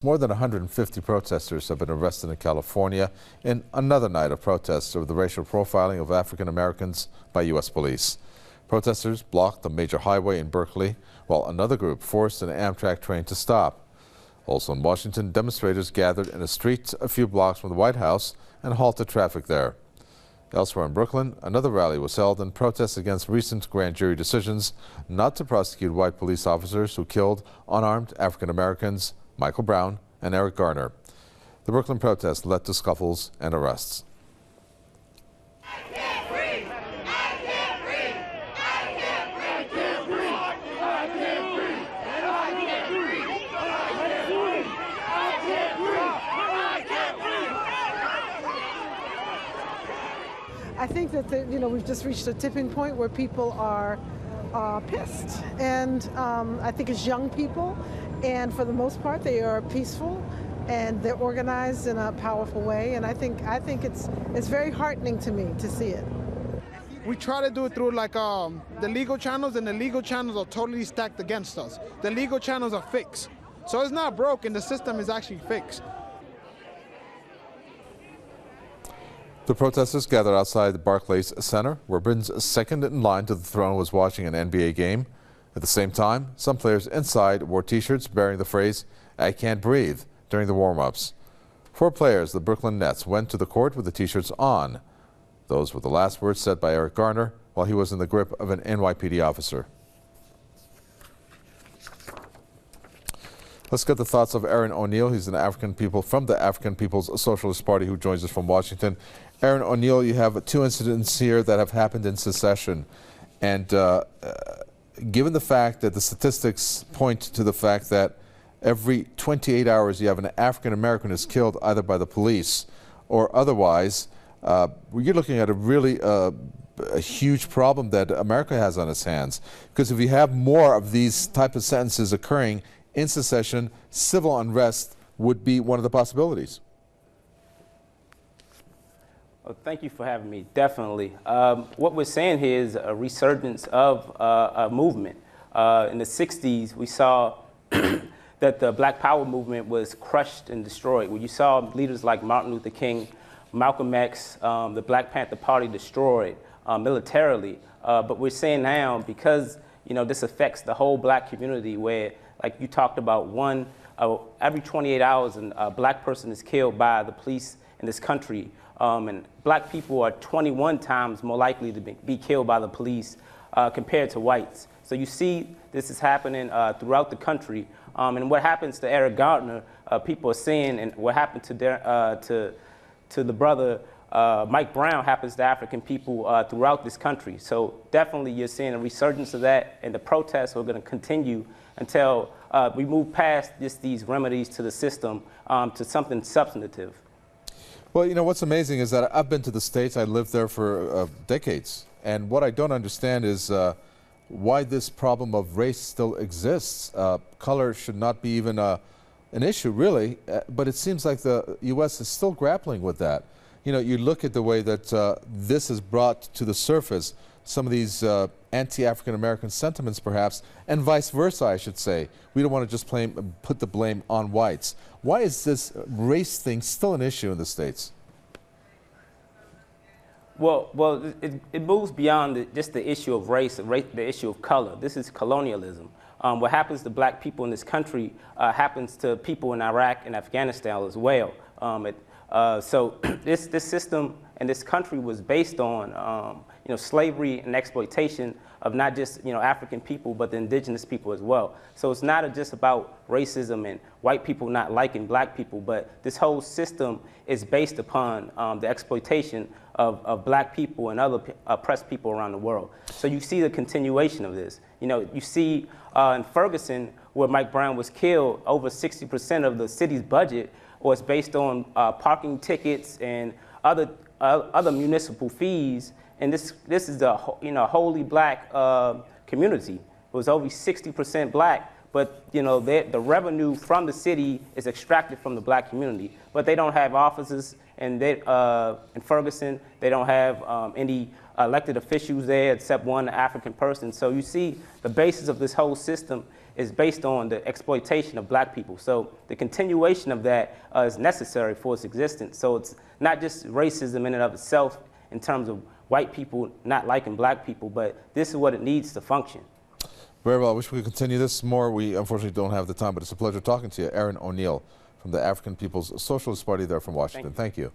More than 150 protesters have been arrested in California in another night of protests over the racial profiling of African Americans by U.S. police. Protesters blocked a major highway in Berkeley, while another group forced an Amtrak train to stop. Also in Washington, demonstrators gathered in a street a few blocks from the White House and halted traffic there. Elsewhere in Brooklyn, another rally was held in protest against recent grand jury decisions not to prosecute white police officers who killed unarmed African Americans Michael Brown and Eric Garner. The Brooklyn protest led to scuffles and arrests. I think that we've just reached a tipping point where people are pissed, and I think it's young people, and for the most part they are peaceful and they're organized in a powerful way, and I think it's very heartening to me to see it. We try to do it through the legal channels, and the legal channels are totally stacked against us. The legal channels are fixed, so it's not broken. The system is actually fixed. The protesters gathered outside the Barclays Center, where Britain's second in line to the throne was watching an NBA game. At the same time, some players inside wore T-shirts bearing the phrase, "I can't breathe," during the warm-ups. 4 players, the Brooklyn Nets, went to the court with the T-shirts on. Those were the last words said by Eric Garner while he was in the grip of an NYPD officer. Let's get the thoughts of Aaron O'Neill. He's from the African People's Socialist Party, who joins us from Washington. Aaron O'Neill, you have 2 incidents here that have happened in succession. And given the fact that the statistics point to the fact that every 28 hours you have an African American is killed either by the police or otherwise, you're looking at a really a huge problem that America has on its hands. Because if you have more of these type of sentences occurring in succession, civil unrest would be one of the possibilities. Well, thank you for having me. Definitely. What we're saying here is a resurgence of a movement. In the 60s, we saw that the Black Power movement was crushed and destroyed. When you saw leaders like Martin Luther King, Malcolm X, the Black Panther Party destroyed militarily. But we're saying now, because this affects the whole black community, where, like you talked about, every 28 hours a black person is killed by the police in this country. And black people are 21 times more likely to be killed by the police compared to whites. So you see this is happening throughout the country. And what happens to Eric Garner, people are saying, and what happened to the brother Mike Brown happens to African people throughout this country. So definitely you're seeing a resurgence of that, and the protests are going to continue until we move past just these remedies to the system to something substantive. Well, what's amazing is that I've been to the States. I lived there for decades. And what I don't understand is why this problem of race still exists. Color should not be even an issue, really. But it seems like the U.S. is still grappling with that. You look at the way that this is brought to the surface, some of these anti-African American sentiments perhaps, and vice versa, I should say. We don't want to just put the blame on whites. Why is this race thing still an issue in the States? Well, it moves beyond just the issue of race, the issue of color. This is colonialism. What happens to black people in this country happens to people in Iraq and Afghanistan as well. So this system and this country was based on slavery and exploitation of not just African people, but the indigenous people as well. So it's not just about racism and white people not liking black people, but this whole system is based upon the exploitation of black people and other oppressed people around the world. So you see the continuation of this. You see in Ferguson, where Mike Brown was killed, over 60% of the city's budget was based on parking tickets and other municipal fees. And this is the wholly black community. It was over 60% black, but the revenue from the city is extracted from the black community. But they don't have offices, and in Ferguson they don't have any elected officials there except one African person. So you see the basis of this whole system is based on the exploitation of black people. So the continuation of that is necessary for its existence. So it's not just racism in and of itself in terms of white people not liking black people, but this is what it needs to function. Very well. I wish we could continue this more. We unfortunately don't have the time, but it's a pleasure talking to you. Aaron O'Neill from the African People's Socialist Party there from Washington. Thank you.